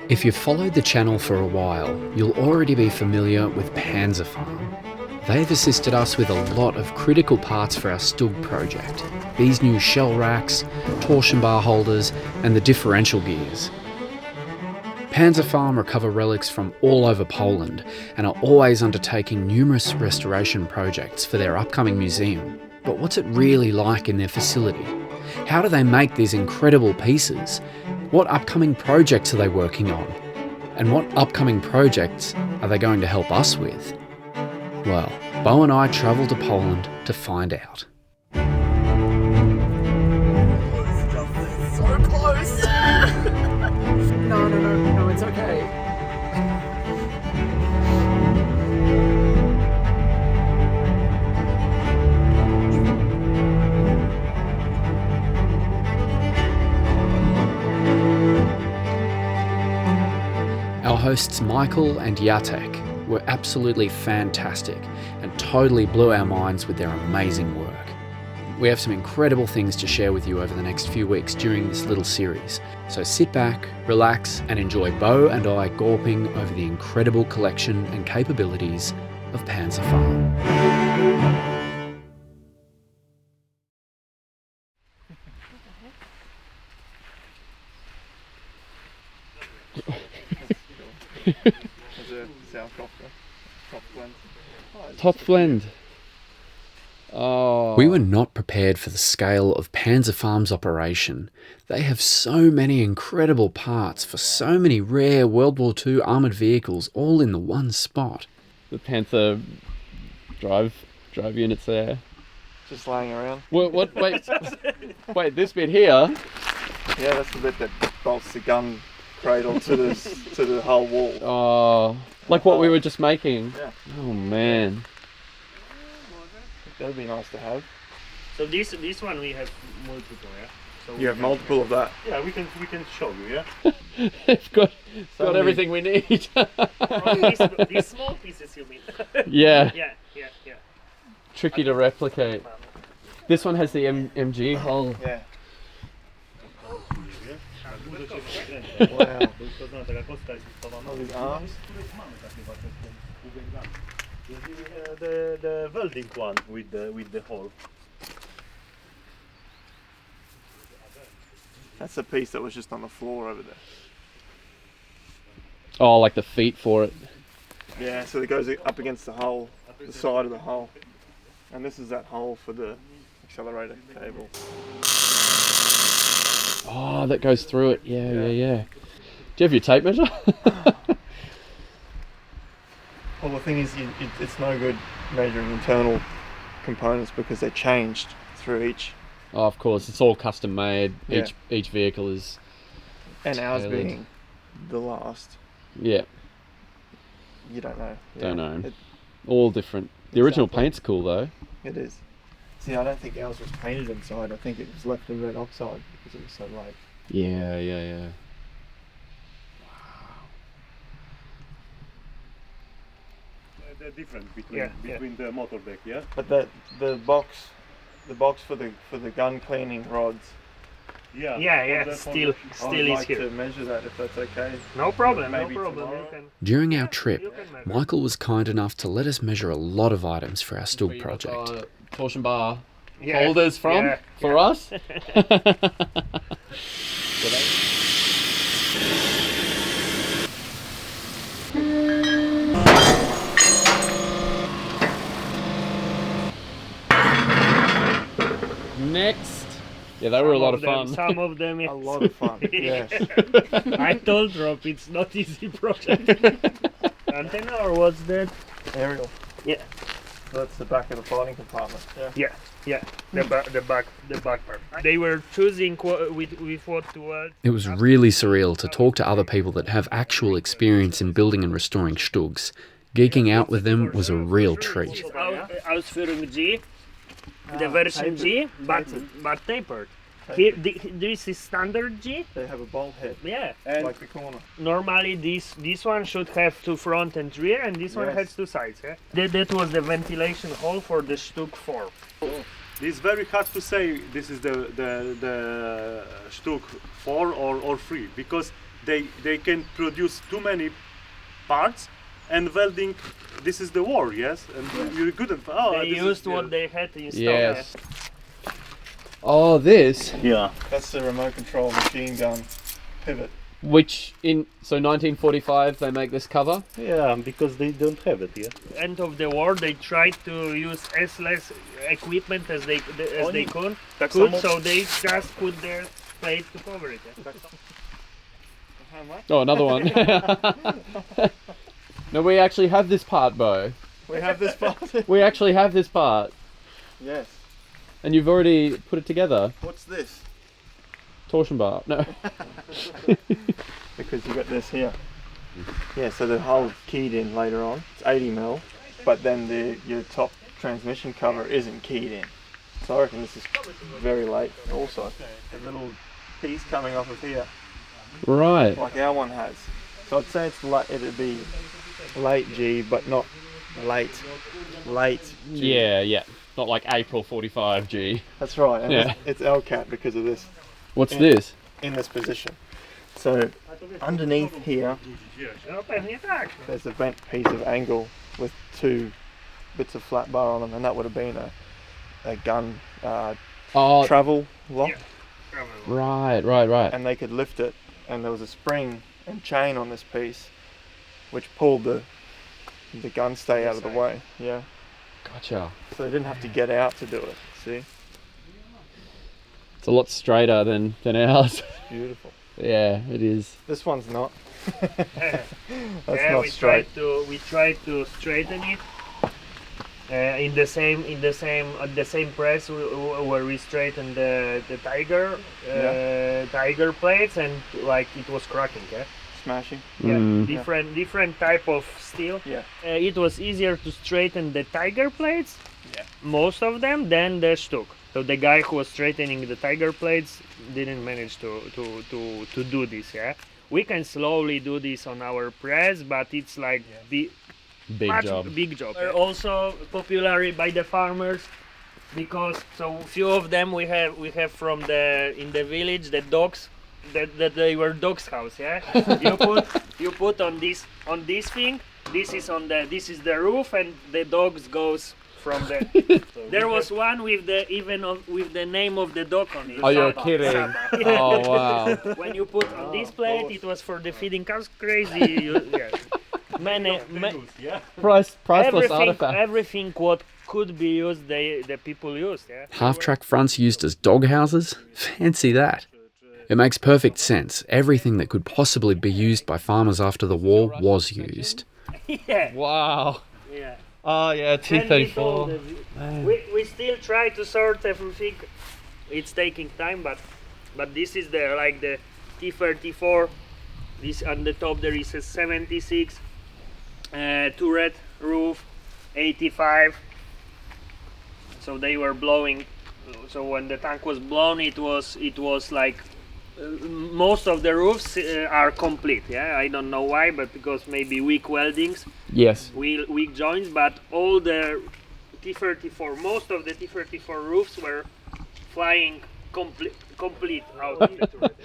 If you've followed the channel for a while, you'll already be familiar with Panzerfarm. They've assisted us with a lot of critical parts for our StuG project. These new shell racks, torsion bar holders, and the differential gears. Panzerfarm recover relics from all over Poland and are always undertaking numerous restoration projects for their upcoming museum. But what's it really like in their facility? How do they make these incredible pieces? What upcoming projects are they working on? And what upcoming projects are they going to help us with? Well, Beau and I travelled to Poland to find out. So close! No, it's okay. Our hosts Michael and Jacek were absolutely fantastic and totally blew our minds with their amazing work. We have some incredible things to share with you over the next few weeks during this little series, so sit back, relax and enjoy Beau and I gawping over the incredible collection and capabilities of Panzerfarm. Top blend. Oh. We were not prepared for the scale of Panzerfarm's operation. They have so many incredible parts for so many rare World War II armoured vehicles all in the one spot. The Panther drive units there. Just laying around. What? Wait, this bit here. Yeah, that's the bit that bolts the gun cradle to the whole wall. Oh, like what we were just making. Yeah. Oh man. That'd be nice to have. So this one we have multiple, yeah. So You have multiple of that. Yeah, we can show you, yeah. It's got everything we need. These small pieces you mean? Yeah. Yeah. Tricky to replicate. This one has the MG hull. Yeah. Wow. All these arms. The welding one with the hole. That's a piece that was just on the floor over there. Oh, like the feet for it. Yeah, so it goes up against the hull, the side of the hull. And this is that hole for the accelerator cable. Oh, that goes through it. Yeah. Do you have your tape measure? Well, the thing is, it's no good measuring internal components because they're changed through each. Oh, of course, it's all custom made. Yeah. Each vehicle is. And ours tailored. being the last, Yeah, you don't know. don't know. All different. The original Exactly. paint's cool though. It is. See, I don't think ours was painted inside. I think it was left in red oxide because it was so late. Yeah. The difference between the motor deck, yeah. But the box for the gun cleaning rods. Yeah. Still I'd is like here. to measure that if that's okay. No problem. Maybe You tomorrow. can. During our trip, You can measure. Michael was kind enough to let us measure a lot of items for our StuG project. Torsion bar Yeah. holders from Yeah. for us. Next. Yeah, they were a lot of fun. Some of them. A lot of fun. Yes. I told Rob it's not easy project. Antenna or what's that? Aerial. Yeah. So that's the back of the fighting compartment. Yeah. Yeah. The back part. They were choosing with what to weld. It was really surreal to talk to other people that have actual experience in building and restoring StuGs. Geeking out with them was a real treat. Ausführung G, the version G, but tapered. Here, this is standard G. They have a bolt head. Yeah. Like the corner. Normally this one should have two front and rear, and this one Yes. has two sides. Yeah? That was the ventilation hole for the StuG 4. It's very hard to say this is the StuG 4 or 3 because they can produce too many parts, and welding. This is the war, yes, and you couldn't. Oh, They this used is, what they had installed. Yes. Oh, this, Yeah. That's the remote control machine gun pivot. which in, so 1945 they make this cover? Yeah, because they don't have it. Yeah. End of the war, they tried to use as less equipment as they could, so they just put their plate to cover it. Yeah? Oh, another one. No, we actually have this part, Beau. We have this part. We actually have this part, Yes. and you've already put it together. What's this? Torsion bar. No. Because you got this here. Yeah, so the hull's keyed in later on. It's 80mm, but then your top transmission cover isn't keyed in. So I reckon this is very late also. A little piece coming off of here, Right. like our one has. So I'd say it's it'd be late G, but not late G. Yeah. Not like April 45G. That's right, and Yeah. it's LCAT because of this, What's Yeah. this? in this position. So underneath here, No, pewnie tak. there's a bent piece of angle with two bits of flat bar on them, and that would have been a gun Oh, travel lock, right. and they could lift it, and there was a spring and chain on this piece which pulled the gun stay out of the way. Yeah, Gotcha. so they didn't have to get out to do it. See, It's a lot straighter than ours. beautiful. Yeah, it is. This one's not. That's Yeah, not we straight. tried to straighten it in the same press where we straightened the tiger plates, and like it was cracking. Yeah, Smashing. Mm. different type of steel. Yeah. It was easier to straighten the tiger plates, Yeah. most of them, than the StuG. So the guy who was straightening the tiger plates didn't manage to do this. Yeah, we can slowly do this on our press, but it's like Big job. big job. They're also popular by the farmers because so few of them we have from in the village the dogs that they were dogs house. Yeah, you put on this thing. This is the roof, and the dogs goes from there. There was one with the name of the dog on it. Oh, you're Saba. kidding. Saba. Oh, wow. When you put on this plate, it was for the feeding cows. Crazy. Yeah. Priceless artifact. Everything what could be used, the people used. Yeah. Half-track fronts used as dog houses? Fancy that. It makes perfect sense. Everything that could possibly be used by farmers after the war was used. Yeah. Wow. Yeah. Oh, yeah, T34. We still try to sort everything. It's taking time, but this is the T34. This on the top there is a 76 turret roof, 85. So they were blowing. So when the tank was blown, it was like most of the roofs are complete. Yeah, I don't know why, but because maybe weak weldings. Yes. Weak joints, but all the T34, most of the T34 roofs were flying complete out of the turret.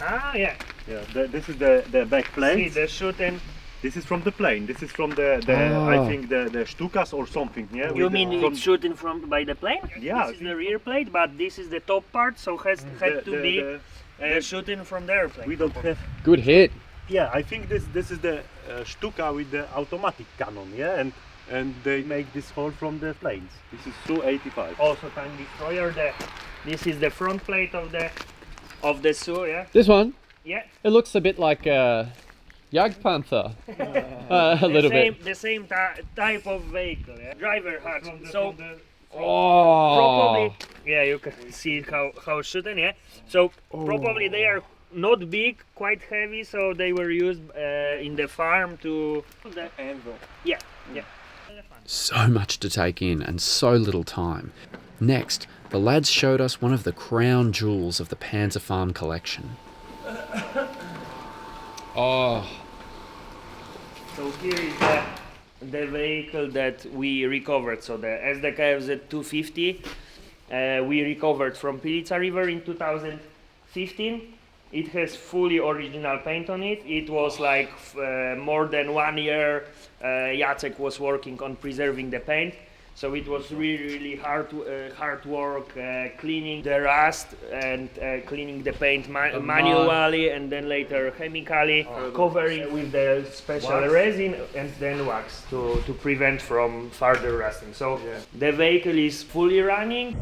Ah, yeah. Yeah. This is the back See, plate. the shooting. This is from the plane. This is from the I think the StuGas or something. Yeah. You with mean the, it's shooting by the plane? Yeah, This is the rear plate, but this is the top part, so had to be shooting from the airplane. We don't have. Good hit. Yeah, I think this is the StuGa with the automatic cannon. Yeah, and they make this hole from the planes. This is Su-85. Also tank destroyer. This is the front plate of the Su. Yeah. This one, Yeah. it looks a bit like a Jagdpanther. A little bit. The same type of vehicle, yeah? Driver hatch. So Oh. probably, yeah, you can see how shooting, yeah. So probably they are not big, quite heavy, so they were used in the farm to. Anvil. Yeah. So much to take in and so little time. Next, the lads showed us one of the crown jewels of the Panzerfarm collection. Oh. So here is the vehicle that we recovered. So the SdKfz 250, we recovered from Pilica River in 2015. 15. It has fully original paint on it. It was like more than 1 year Jacek was working on preserving the paint. So it was really hard work cleaning the rust and cleaning the paint manually and then later chemically, covering with the special resin and then wax to prevent from further rusting. So the vehicle is fully running.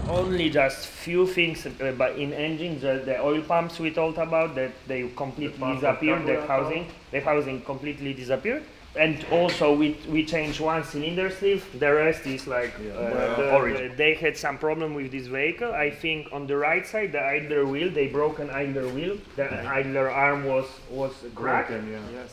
Only just few things but in engine, the oil pumps we talked about, that they completely disappeared, the housing completely disappeared. And also we changed one cylinder sleeve, the rest is like original. They had some problem with this vehicle. I think on the right side, the idler wheel, they broke an idler wheel, the idler arm was cracked.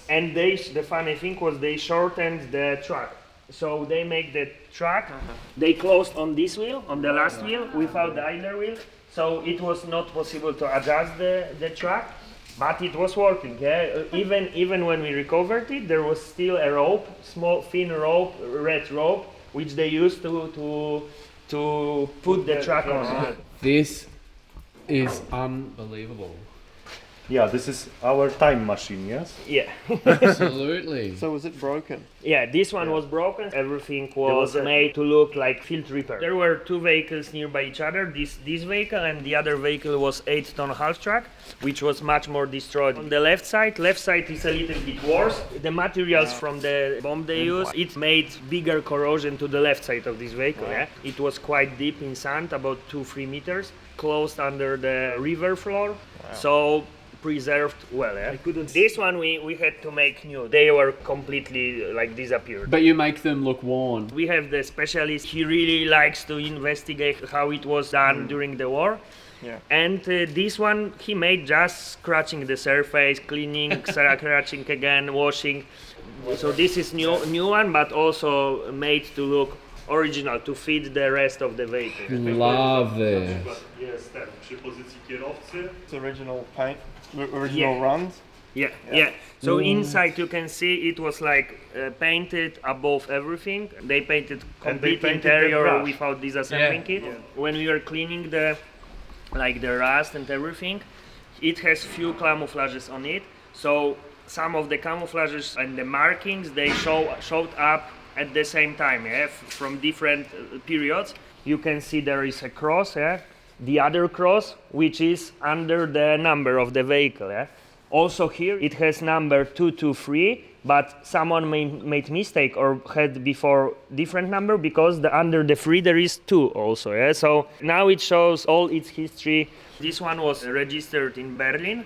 And the funny thing was they shortened the track. So they make the track, they closed on this wheel, on the last wheel, without the idler wheel. So it was not possible to adjust the track, but it was working. Yeah? Even when we recovered it, there was still a rope, small thin rope, red rope, which they used to put the track on. This is unbelievable. Yeah, this is our time machine, yes? Yeah. Absolutely. So was it broken? Yeah, this one was broken. Everything was made to look like field repair. There were two vehicles nearby each other. This vehicle and the other vehicle was 8-ton half track, which was much more destroyed. On the left side is a little bit worse. The materials from the bomb they used, it made bigger corrosion to the left side of this vehicle. Yeah? It was quite deep in sand, about 2-3 meters, closed under the river floor. So preserved well. Yeah? This one we had to make new. They were completely like disappeared. But you make them look worn. We have the specialist. He really likes to investigate how it was done during the war. Yeah. And this one he made just scratching the surface, cleaning, scratching again, washing. So this is new one, but also made to look original, to fit the rest of the vehicle. Love this. Jest ten, przy pozycji kierowcy. It's original paint, original runs. Yeah. So inside you can see it was like painted above everything. They painted complete interior without disassembling it. Yeah. When we were cleaning the rust and everything, it has few camouflages on it. So some of the camouflages and the markings, they showed up at the same time, from different periods. You can see there is a cross, the other cross, which is under the number of the vehicle. Also here it has number 223, but someone made mistake or had before different number, because under the 3 there is 2 also. So now it shows all its history. This one was registered in Berlin.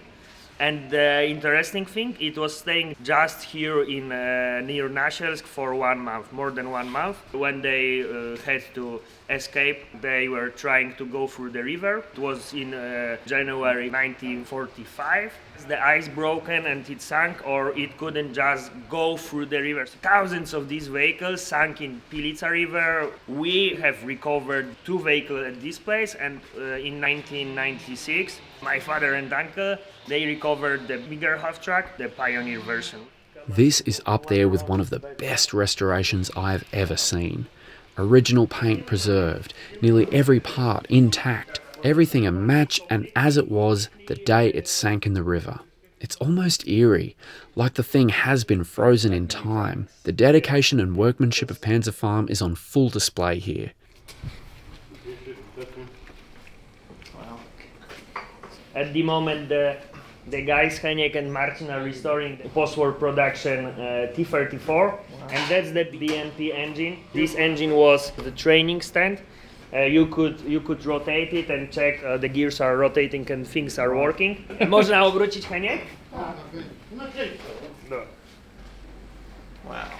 And the interesting thing, it was staying just here in near Nashelsk for 1 month, more than 1 month. When they had to escape, they were trying to go through the river. It was in January 1945. The ice broken and it sank, or it couldn't just go through the river. So thousands of these vehicles sank in Pilica River. We have recovered 2 vehicles at this place, and in 1996, my father and uncle, they recovered the bigger half track, the Pioneer version. This is up there with one of the best restorations I've ever seen. Original paint preserved, nearly every part intact, everything a match and as it was the day it sank in the river. It's almost eerie, like the thing has been frozen in time. The dedication and workmanship of Panzerfarm is on full display here. At the moment, the guys Heniek and Marcin are restoring the post-war production T34, and that's the BNP engine. This engine was the training stand. You could rotate it and check the gears are rotating and things are working. Można obrócić, Heniek? No. Wow.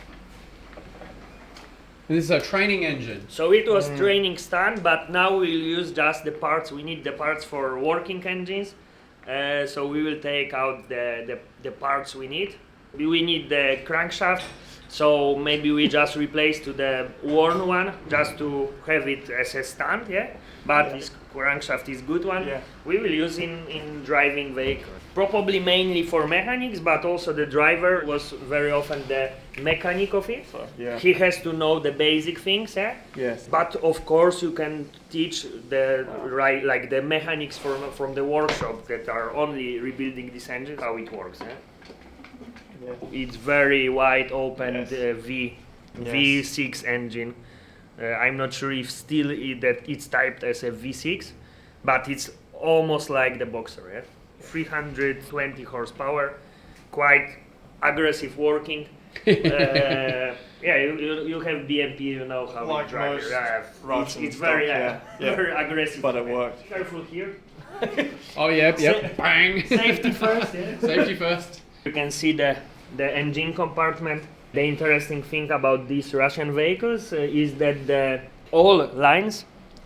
This is a training engine. So it was training stand, but now we'll use just the parts. We need the parts for working engines. So we will take out the parts we need. We need the crankshaft. So maybe we just replace to the worn one, just to have it as a stand, But it's crankshaft is good one. Yeah. We will use in driving vehicles. Probably mainly for mechanics, but also the driver was very often the mechanic of it. Yeah. He has to know the basic things, Yes. but of course you can teach the right, like the mechanics from the workshop that are only rebuilding this engine, how it works. Yeah. It's very wide open Yes. V6 engine. I'm not sure if still that it's typed as a V6, but it's almost like the Boxer. 320 horsepower, quite aggressive working. You have BMP, you know how Like it drives. most It's very, yeah. very aggressive. But it worked. Careful here. Oh, yep, bang. Safety first. Safety first. You can see the engine compartment. The interesting thing about these Russian vehicles is that all lines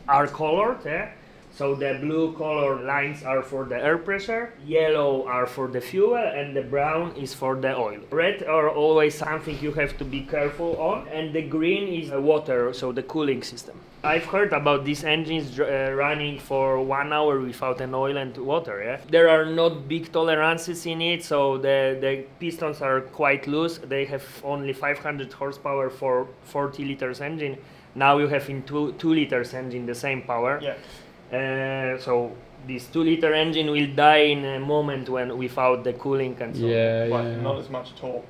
are colored. So the blue color lines are for the air pressure, yellow are for the fuel, and the brown is for the oil. Red are always something you have to be careful on, and the green is water, so the cooling system. I've heard about these engines running for 1 hour without an oil and water. There are not big tolerances in it, so the pistons are quite loose. They have only 500 horsepower for 40 liters engine. Now you have in 2 liters engine the same power. Yeah. So this 2-liter engine will die in a moment when without the cooling and so on. But not as much torque.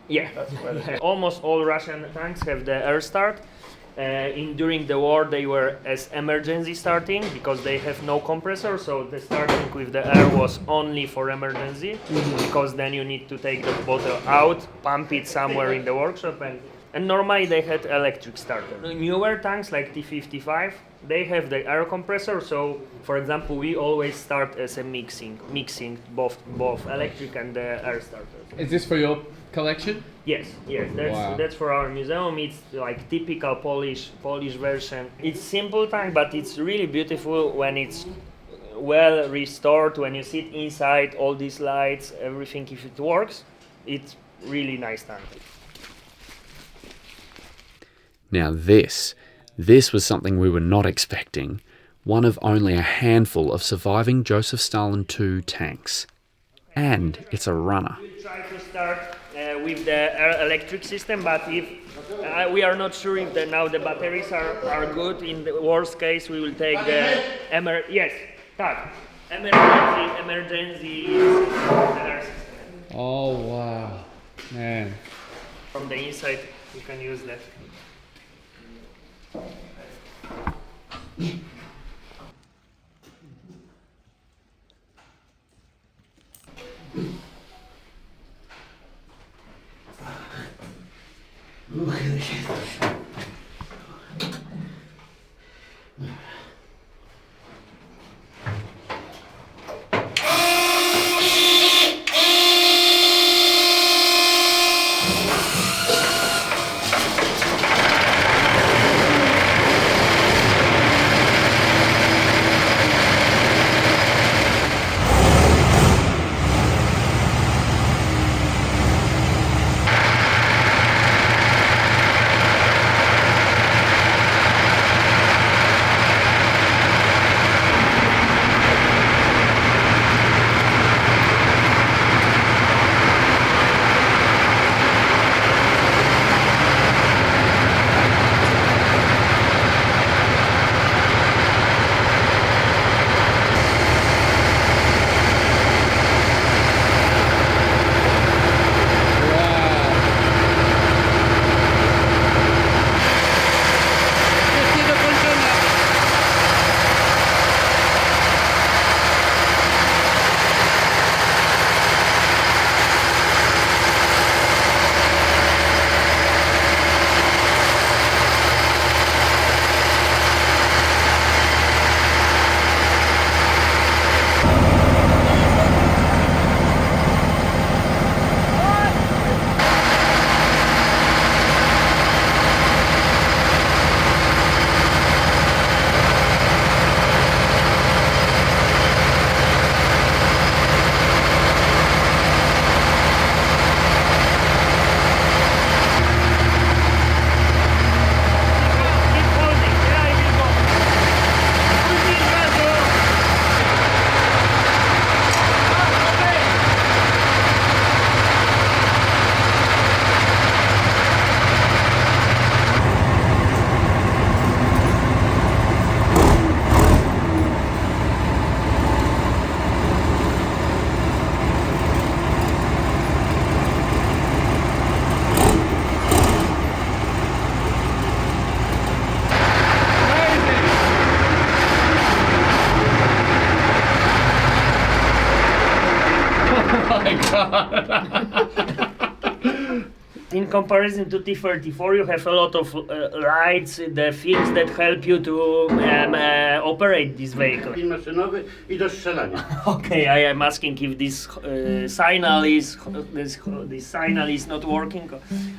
Yeah. That's where Almost all Russian tanks have the air start. During the war they were as emergency starting because they have no compressor, so the starting with the air was only for emergency, because then you need to take the bottle out, pump it somewhere in the workshop, and normally they had electric starter. Newer tanks like T55, they have the air compressor, so for example we always start as a mixing both electric and the air starter. Is this for your collection? Yes, Wow. that's for our museum. It's like typical Polish version. It's simple tank, but it's really beautiful when it's well restored. When you sit inside, all these lights, everything, if it works, it's really nice tank. Now this was something we were not expecting. One of only a handful of surviving Joseph Stalin II tanks. And it's a runner. We'll try to start with the electric system, but if we are not sure if now the batteries are good, in the worst case we will take the emergency system. Oh wow, man. From the inside you can use that. in comparison to T34, you have a lot of lights, the things that help you to operate this vehicle. Pin maszynowy i do strzelania. Okay, I am asking if this signal is this signal is not working.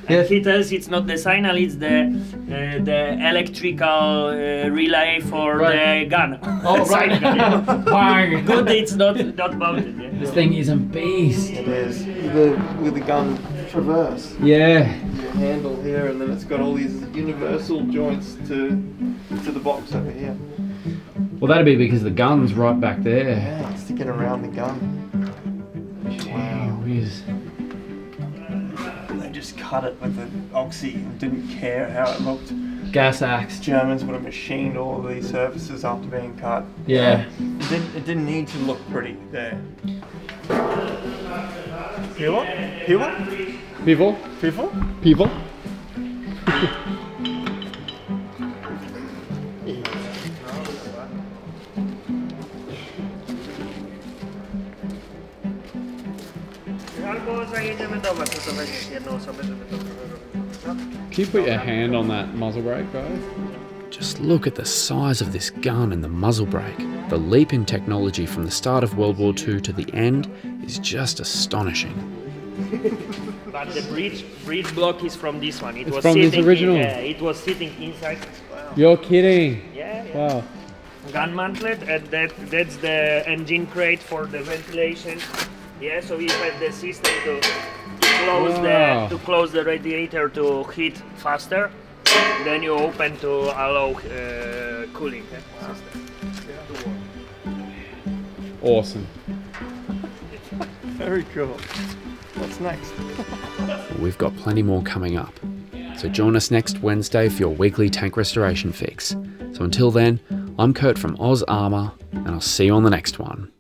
And he tells it's not the signal, it's the electrical relay for the gun. Oh, right. Bang. Good, it's not mounted. Yeah. This thing is a beast. It is. With the gun traverse. Yeah. Your handle here, and then it's got all these universal joints to the box over here. Well, that'd be because the gun's right back there. Yeah, sticking around the gun. Wow. Whiz. They just cut it with the oxy and didn't care how it looked. Gas axe. Germans would have machined all of these surfaces after being cut. Yeah. It didn't need to look pretty there. People? People? People. People? People. Albo zajedziemy do was, to weźmiesz jedną osobę, żeby to robić. Can you put your hand on that muzzle brake, guys? Just look at the size of this gun and the muzzle brake. The leap in technology from the start of World War II to the end is just astonishing. But the bridge block is from this one. It It's was from this sitting original? it was sitting inside. You're kidding. Yeah. Wow. Gun mantlet, and that's the engine crate for the ventilation. Yeah, so we have the system to close the radiator to heat faster. Then you open to allow cooling system. Awesome. Very cool. What's next? We've got plenty more coming up. So join us next Wednesday for your weekly tank restoration fix. So until then, I'm Kurt from Oz Armour, and I'll see you on the next one.